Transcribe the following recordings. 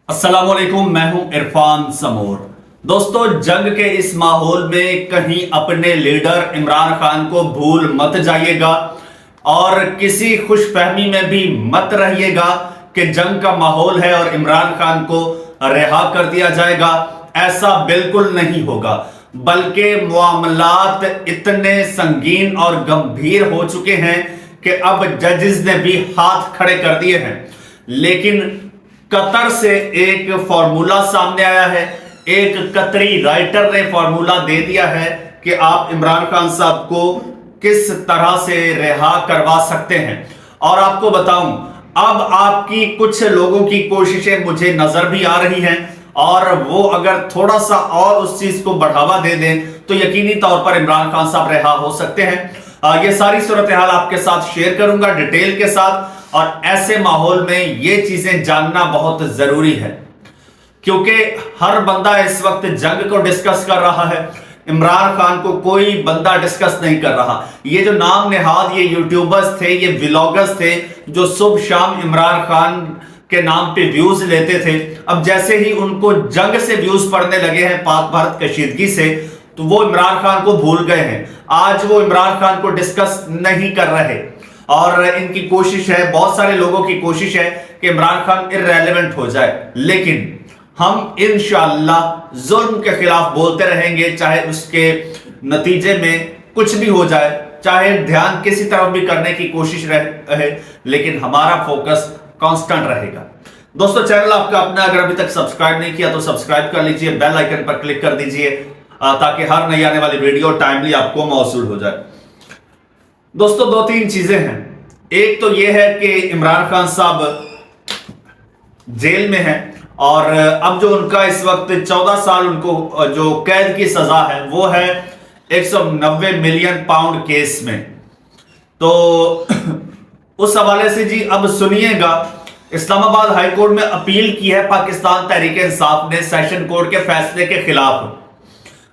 अस्सलाम वालेकुम, मैं हूं इरफान समोर। दोस्तों, जंग के इस माहौल में कहीं अपने लीडर इमरान खान को भूल मत जाइएगा और किसी खुशफहमी में भी मत रहिएगा कि जंग का माहौल है और इमरान खान को रिहा कर दिया जाएगा। ऐसा बिल्कुल नहीं होगा, बल्कि मामलात इतने संगीन और गंभीर हो चुके हैं कि अब जजेस ने भी हाथ खड़े कर दिए हैं। लेकिन कतर से एक फॉर्मूला सामने आया है, एक कतरी राइटर ने फॉर्मूला दे दिया है कि आप इमरान खान साहब को किस तरह से रिहा करवा सकते हैं। और आपको बताऊं, अब आपकी कुछ लोगों की कोशिशें मुझे नजर भी आ रही हैं और वो अगर थोड़ा सा और उस चीज को बढ़ावा दे दें तो यकीनी तौर पर इमरान खान साहब रिहा हो सकते हैं। ये सारी सूरत हाल आपके साथ शेयर करूंगा डिटेल के साथ, और ऐसे माहौल में ये चीजें जानना बहुत जरूरी है क्योंकि हर बंदा इस वक्त जंग को डिस्कस कर रहा है। इमरान खान को कोई बंदा डिस्कस नहीं कर रहा। ये जो नाम नेहाद ये यूट्यूबर्स थे, ये व्लॉगर्स थे जो सुबह शाम इमरान खान के नाम पे व्यूज लेते थे, अब जैसे ही उनको जंग से व्यूज पड़ने लगे हैं, पाक भारत कशीदगी से, तो वो इमरान खान को भूल गए हैं। आज वो इमरान खान को डिस्कस नहीं कर रहे और इनकी कोशिश है, बहुत सारे लोगों की कोशिश है कि इमरान खान इररेलेवेंट हो जाए। लेकिन हम इंशाअल्लाह जुल्म के खिलाफ बोलते रहेंगे, चाहे उसके नतीजे में कुछ भी हो जाए, चाहे ध्यान किसी तरफ भी करने की कोशिश रहे, लेकिन हमारा फोकस कांस्टेंट रहेगा। दोस्तों, चैनल आपका अपना अगर अभी तक सब्सक्राइब नहीं किया तो सब्सक्राइब कर लीजिए, बेल आइकन पर क्लिक कर दीजिए ताकि हर नई आने वाली वीडियो टाइमली आपको मौसूल हो जाए। दोस्तों, दो तीन चीजें हैं। एक तो यह है कि इमरान खान साहब जेल में हैं और अब जो उनका इस वक्त 14 साल उनको जो कैद की सजा है वो है 190 मिलियन पाउंड केस में। तो उस हवाले से जी अब सुनिएगा, इस्लामाबाद हाई कोर्ट में अपील की है पाकिस्तान तहरीक इंसाफ ने सेशन कोर्ट के फैसले के खिलाफ।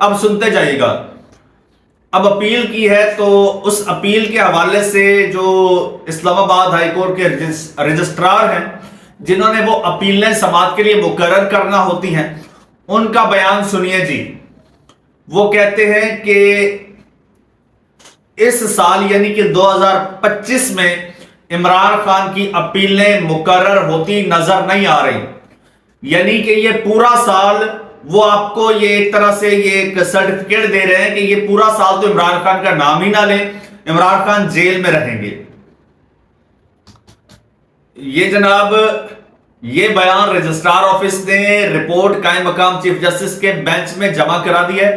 अब सुनते जाइएगा, अब अपील की है तो उस अपील के हवाले से जो इस्लामाबाद हाई कोर्ट के रजिस्ट्रार हैं जिन्होंने वो अपीलें समाअत के लिए मुकर्रर करना होती हैं, उनका बयान सुनिए जी। वो कहते हैं कि इस साल यानी कि 2025 में इमरान खान की अपीलें मुकर्रर होती नजर नहीं आ रही, यानी कि ये पूरा साल वो आपको ये एक तरह से ये एक सर्टिफिकेट दे रहे हैं कि ये पूरा साल तो इमरान खान का नाम ही ना ले, इमरान खान जेल में रहेंगे। ये जनाब ये बयान रजिस्ट्रार ऑफिस ने रिपोर्ट कायम मकाम चीफ जस्टिस के बेंच में जमा करा दी है।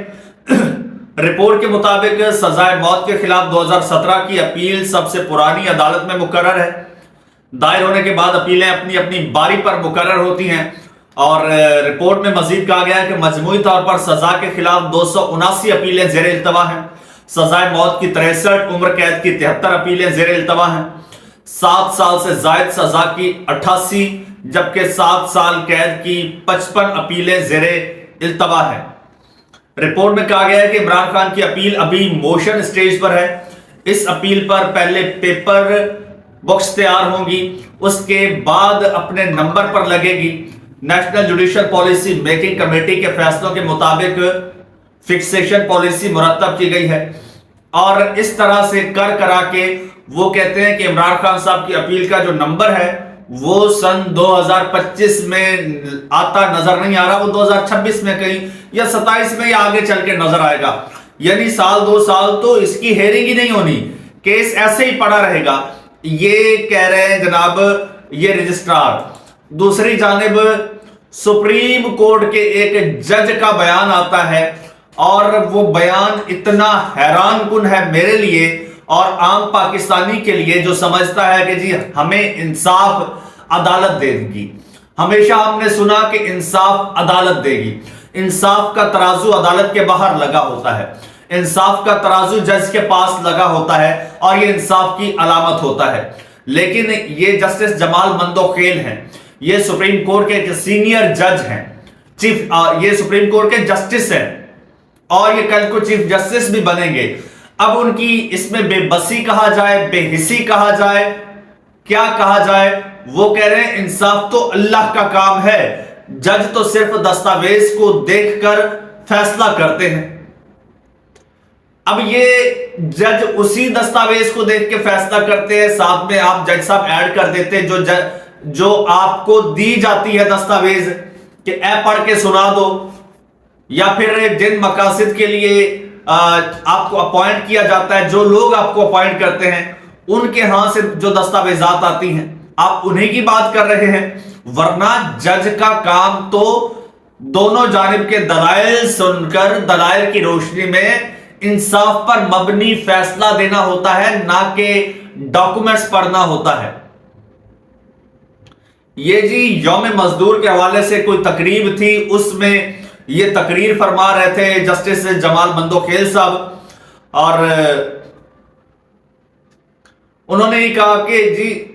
रिपोर्ट के मुताबिक सजाए मौत के खिलाफ 2017 की अपील सबसे पुरानी अदालत में मुकर्रर है। दायर होने के बाद अपीलें अपनी अपनी बारी पर मुकर्रर होती हैं और रिपोर्ट में मजीद कहा गया है कि मजमूई तौर पर सजा के खिलाफ 279 अपीलें जेर इल्तवा हैं। सजाए मौत की 63, उम्र कैद की 73 अपीलें जेर इल्तवा हैं। 7 साल से जायद सजा की 88, जबकि 7 साल कैद की 55 अपीलें जेर इल्तवा है। रिपोर्ट में कहा गया है कि इमरान खान की अपील अभी मोशन स्टेज पर है। इस अपील पर पहले पेपर बुक्स तैयार होंगी, उसके बाद अपने नंबर पर लगेगी। National judicial policy making committee के फैसलों के मुताबिक फिक्सेशन पॉलिसी मुरतब की गई है और इस तरह से कर करा के वो कहते हैं कि इमरान खान साहब की अपील का जो नंबर है वो सन 2025 में आता नजर नहीं आ रहा, वो 2026 में कहीं या 27 में या आगे चल के नजर आएगा। यानी साल 2 साल तो इसकी हेयरिंग ही नहीं होनी, केस ऐसे ही पड़ा रहेगा, ये कह रहे हैं जनाब ये रजिस्ट्रार। दूसरी जानिब सुप्रीम कोर्ट के एक जज का बयान आता है और वो बयान इतना हैरान कुन है मेरे लिए और आम पाकिस्तानी के लिए जो समझता है कि जी हमें इंसाफ अदालत देगी। हमेशा हमने सुना कि इंसाफ अदालत देगी। इंसाफ का तराजू अदालत के बाहर लगा होता है, इंसाफ का तराजू जज के पास लगा होता है और ये इंसाफ की अलामत होता है। लेकिन ये जस्टिस जमाल मंदोखेल हैं, ये सुप्रीम कोर्ट के एक सीनियर जज हैं, ये सुप्रीम कोर्ट के जस्टिस हैं और ये कल को चीफ जस्टिस भी बनेंगे। अब उनकी इसमें बेबसी कहा जाए, बेहिसी कहा जाए, क्या कहा जाए, वो कह रहे हैं इंसाफ तो अल्लाह का काम है, जज तो सिर्फ दस्तावेज को देखकर फैसला करते हैं। अब ये जज उसी दस्तावेज को देख के फैसला करते हैं, साथ में आप जज साहब ऐड कर देते हैं जो आपको दी जाती है दस्तावेज कि ए पढ़ के सुना दो, या फिर जिन मकासद के लिए आपको अपॉइंट किया जाता है, जो लोग आपको अपॉइंट करते हैं उनके हाथ से जो दस्तावेजात आती हैं आप उन्हीं की बात कर रहे हैं। वरना जज का काम तो दोनों जानिब के दलाइल सुनकर दलाइल की रोशनी में इंसाफ पर मबनी फैसला देना होता है, ना कि डॉक्यूमेंट्स पढ़ना होता है। ये जी यौम मजदूर के हवाले से कोई तकरीब थी, उसमें ये तकरीर फरमा रहे थे जस्टिस जमाल बंदोखेल साहब, और उन्होंने ही कहा कि जी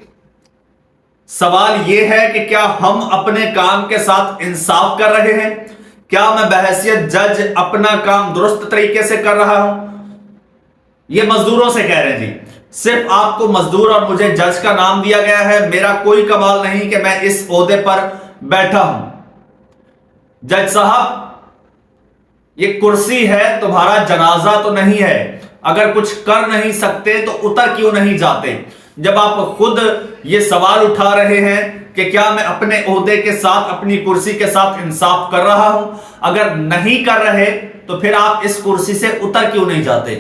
सवाल ये है कि क्या हम अपने काम के साथ इंसाफ कर रहे हैं, क्या मैं बहैसियत जज अपना काम दुरुस्त तरीके से कर रहा हूं। ये मजदूरों से कह रहे हैं जी, सिर्फ आपको मजदूर और मुझे जज का नाम दिया गया है, मेरा कोई कमाल नहीं कि मैं इस ओहदे पर बैठा हूं। जज साहब ये कुर्सी है, तुम्हारा जनाजा तो नहीं है, अगर कुछ कर नहीं सकते तो उतर क्यों नहीं जाते। जब आप खुद ये सवाल उठा रहे हैं कि क्या मैं अपने ओहदे के साथ अपनी कुर्सी के साथ इंसाफ कर रहा हूं, अगर नहीं कर रहे तो फिर आप इस कुर्सी से उतर क्यों नहीं जाते।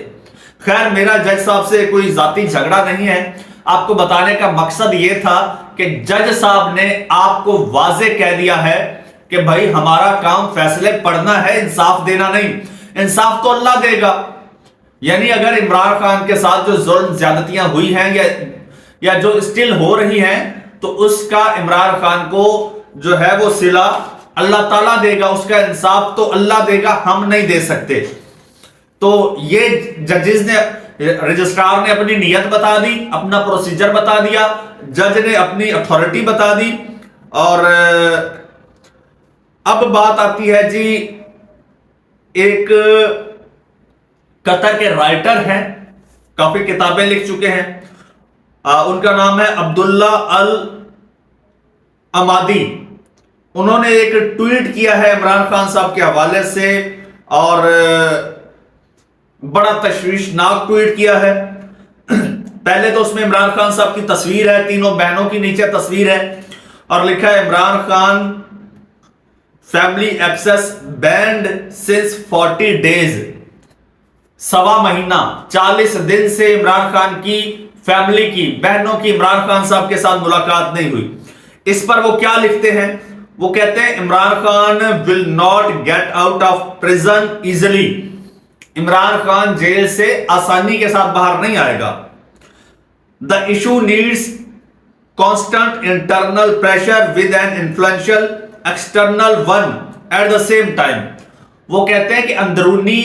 खैर मेरा जज साहब से कोई जाती झगड़ा नहीं है, आपको बताने का मकसद ये था कि जज साहब ने आपको वाजे कह दिया है कि भाई हमारा काम फैसले पढ़ना है, इंसाफ देना नहीं। इंसाफ तो अल्लाह देगा। यानी अगर इमरान खान के साथ जो जुल्म ज्यादतियां हुई हैं या जो स्टिल हो रही हैं, तो उसका इमरान खान को जो है वो सिला अल्लाह ताला देगा, उसका इंसाफ तो अल्लाह देगा, हम नहीं दे सकते। तो ये जजेस ने, रजिस्ट्रार ने अपनी नीयत बता दी, अपना प्रोसीजर बता दिया, जज ने अपनी अथॉरिटी बता दी। और अब बात आती है जी, एक कतर के राइटर हैं, काफी किताबें लिख चुके हैं, उनका नाम है अब्दुल्ला अल अमादी। उन्होंने एक ट्वीट किया है इमरान खान साहब के हवाले से, और बड़ा तशवीशनाक ट्वीट किया है। पहले तो उसमें इमरान खान साहब की तस्वीर है, तीनों बहनों की नीचे तस्वीर है, और लिखा है Imran Khan family access banned since 40 days. सवा महीना 40 दिन से इमरान खान की फैमिली की, बहनों की इमरान खान साहब के साथ मुलाकात नहीं हुई। इस पर वो क्या लिखते हैं, वो कहते हैं Imran Khan will not get out of prison easily. Imran Khan जेल से आसानी के साथ बाहर नहीं आएगा। The issue needs constant internal pressure with an influential external one at the same time. वो कहते हैं कि अंदरूनी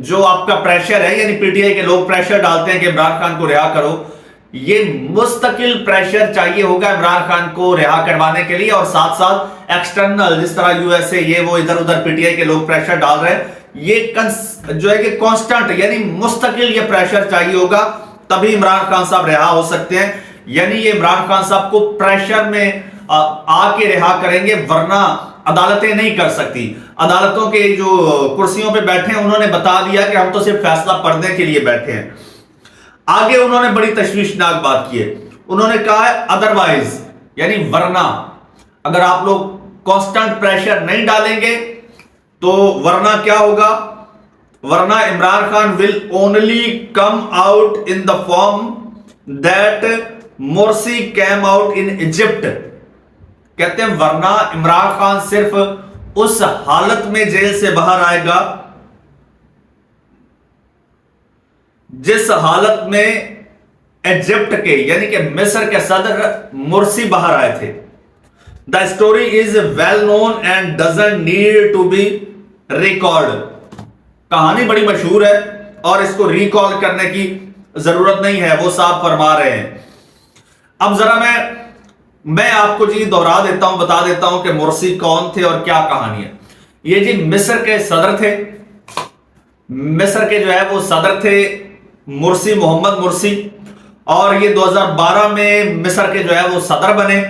जो आपका प्रेशर है, यानी पीटीआई के लोग प्रेशर डालते हैं कि इमरान खान को रिहा करो, ये मुस्तकिल प्रेशर चाहिए होगा इमरान खान को रिहा करवाने के लिए, और साथ साथ एक्सटर्नल, जिस तरह यूएसए ये वो इधर उधर पीटीआई के लोग प्रेशर डाल रहे हैं, ये जो है कि कांस्टेंट यानी मुस्तकिल ये प्रेशर चाहिए होगा, तभी इमरान खान साहब रिहा हो सकते हैं। यानी ये इमरान खान साहब को प्रेशर में आके रिहा करेंगे, वरना अदालतें नहीं कर सकती। अदालतों के जो कुर्सियों पे बैठे हैं उन्होंने बता दिया कि हम तो सिर्फ फैसला पढ़ने के लिए बैठे हैं। आगे उन्होंने बड़ी तशवीशनाक बात की है, उन्होंने कहा है अदरवाइज, यानी वरना अगर आप लोग कांस्टेंट प्रेशर नहीं डालेंगे तो वरना क्या होगा, वरना Imran Khan will only come out in the form that Morsi came out in Egypt. कहते हैं वरना इमरान खान सिर्फ उस हालत में जेल से बाहर आएगा जिस हालत में इजिप्ट के यानी कि मिस्र के सदर मुर्सी बाहर आए थे। The story is well known and doesn't need to be record. कहानी बड़ी मशहूर है और इसको रिकॉल करने की जरूरत नहीं है, वो साहब फरमा रहे हैं। अब जरा मैं आपको जी दोहरा देता हूं, बता देता हूं कि मुर्सी कौन थे और क्या कहानी है। ये जी मिस्र के सदर थे, मिस्र के जो है वो सदर थे मुर्सी, मोहम्मद मुर्सी, और ये 2012 में मिस्र के जो है वो सदर बने।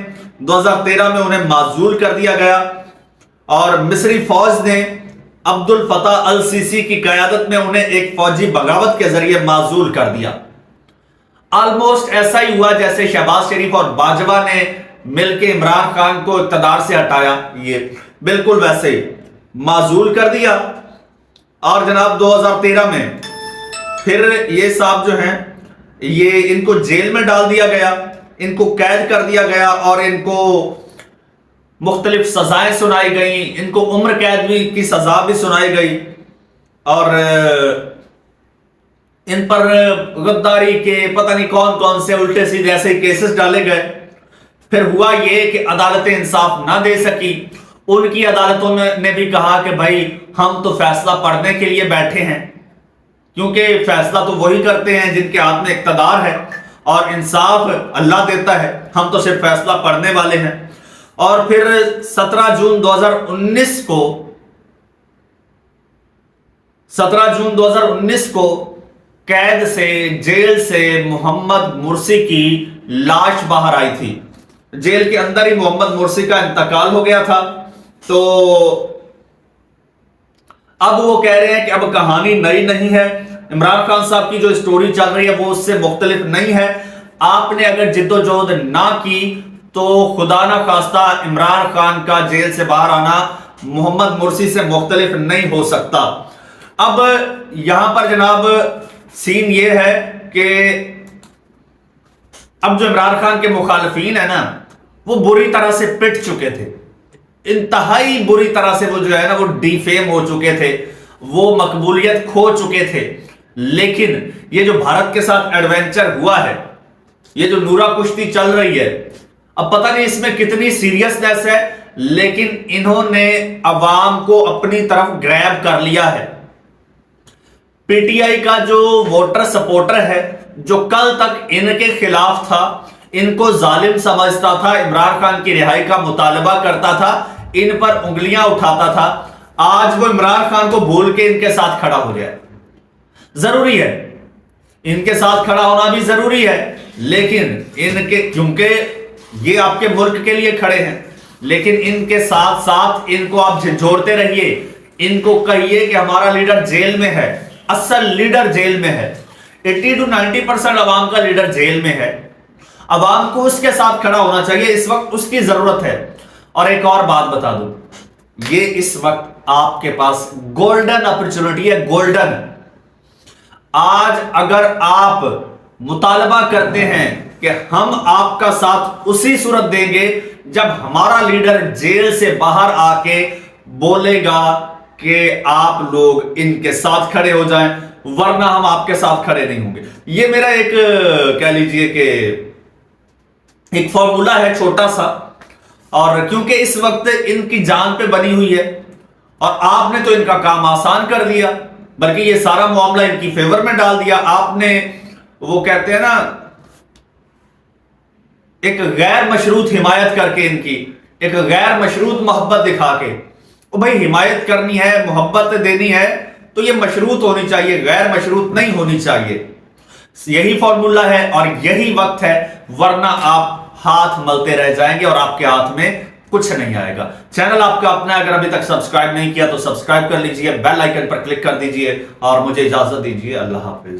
2013 में उन्हें माजूल कर दिया गया اور مصری فوج نے عبد الفتاح السیسی کی قیادت میں انہیں ایک فوجی بغاوت کے ذریعے معزول کر دیا۔ آلموسٹ ایسا ہی ہوا جیسے شہباز شریف اور باجوہ نے مل کے عمران خان کو اقتدار سے ہٹایا، یہ بالکل ویسے ہی معزول کر دیا۔ اور جناب 2013 میں پھر یہ صاحب جو ہیں یہ ان کو جیل میں ڈال دیا گیا، ان کو قید کر دیا گیا اور ان کو مختلف سزائیں سنائی گئیں، ان کو عمر قید کی سزا بھی سنائی گئی اور ان پر غداری کے پتہ نہیں کون کون سے الٹے سیدھے ایسے کیسز ڈالے گئے۔ پھر ہوا یہ کہ عدالتیں انصاف نہ دے سکی، ان کی عدالتوں نے بھی کہا کہ بھائی ہم تو فیصلہ پڑھنے کے لیے بیٹھے ہیں، کیونکہ فیصلہ تو وہی کرتے ہیں جن کے ہاتھ میں اقتدار ہے اور انصاف اللہ دیتا ہے، ہم تو صرف فیصلہ پڑھنے والے ہیں۔ اور پھر 17 جون 2019 کو قید سے جیل سے محمد مرسی کی لاش باہر آئی تھی۔ جیل کے اندر ہی محمد مرسی کا انتقال ہو گیا تھا، تو اب وہ کہہ رہے ہیں کہ اب کہانی نئی نہیں ہے، عمران خان صاحب کی جو سٹوری چل رہی ہے وہ اس سے مختلف نہیں ہے۔ آپ نے اگر جد و جہد نہ کی تو خدا نہ خواستہ عمران خان کا جیل سے باہر آنا محمد مرسی سے مختلف نہیں ہو سکتا۔ اب یہاں پر جناب سین یہ ہے کہ اب جو عمران خان کے مخالفین ہیں نا وہ بری طرح سے پٹ چکے تھے، انتہائی بری طرح سے وہ جو ہے نا وہ ڈی فیم ہو چکے تھے، وہ مقبولیت کھو چکے تھے۔ لیکن یہ جو بھارت کے ساتھ ایڈونچر ہوا ہے، یہ جو نورا کشتی چل رہی ہے، اب پتہ نہیں اس میں کتنی سیریسنس ہے، لیکن انہوں نے عوام کو اپنی طرف گریب کر لیا ہے۔ پی ٹی آئی کا جو ووٹر سپورٹر ہے جو کل تک ان کے خلاف تھا، ان کو ظالم سمجھتا تھا، عمران خان کی رہائی کا مطالبہ کرتا تھا، ان پر انگلیاں اٹھاتا تھا، آج وہ عمران خان کو بھول کے ان کے ساتھ کھڑا ہو جائے۔ ضروری ہے، ان کے ساتھ کھڑا ہونا بھی ضروری ہے، لیکن ان کے کیونکہ یہ آپ کے ملک کے لیے کھڑے ہیں، لیکن ان کے ساتھ ساتھ ان کو آپ جھنجھوڑتے رہیے، ان کو کہیے کہ ہمارا لیڈر جیل میں ہے، اصل لیڈر جیل میں ہے، 80 to 90% عوام کا لیڈر جیل میں ہے، عوام کو اس کے ساتھ کھڑا ہونا چاہیے، اس وقت اس کی ضرورت ہے۔ اور ایک اور بات بتا دوں، یہ اس وقت آپ کے پاس گولڈن اپرچونٹی ہے، گولڈن۔ آج اگر آپ مطالبہ کرتے ہیں کہ ہم آپ کا ساتھ اسی صورت دیں گے جب ہمارا لیڈر جیل سے باہر آ کے بولے گا کہ آپ لوگ ان کے ساتھ کھڑے ہو جائیں، ورنہ ہم آپ کے ساتھ کھڑے نہیں ہوں گے۔ یہ میرا ایک کہہ لیجئے کہ ایک فارمولا ہے چھوٹا سا، اور کیونکہ اس وقت ان کی جان پہ بنی ہوئی ہے اور آپ نے تو ان کا کام آسان کر دیا، بلکہ یہ سارا معاملہ ان کی فیور میں ڈال دیا۔ آپ نے وہ کہتے ہیں نا ایک غیر مشروط حمایت کر کے، ان کی ایک غیر مشروط محبت دکھا کے، بھائی حمایت کرنی ہے، محبت دینی ہے تو یہ مشروط ہونی چاہیے، غیر مشروط نہیں ہونی چاہیے۔ یہی فارمولا ہے اور یہی وقت ہے، ورنہ آپ ہاتھ ملتے رہ جائیں گے اور آپ کے ہاتھ میں کچھ نہیں آئے گا۔ چینل آپ کا اپنا، اگر ابھی تک سبسکرائب نہیں کیا تو سبسکرائب کر لیجئے، بیل آئیکن پر کلک کر دیجئے اور مجھے اجازت دیجئے۔ اللہ حافظ۔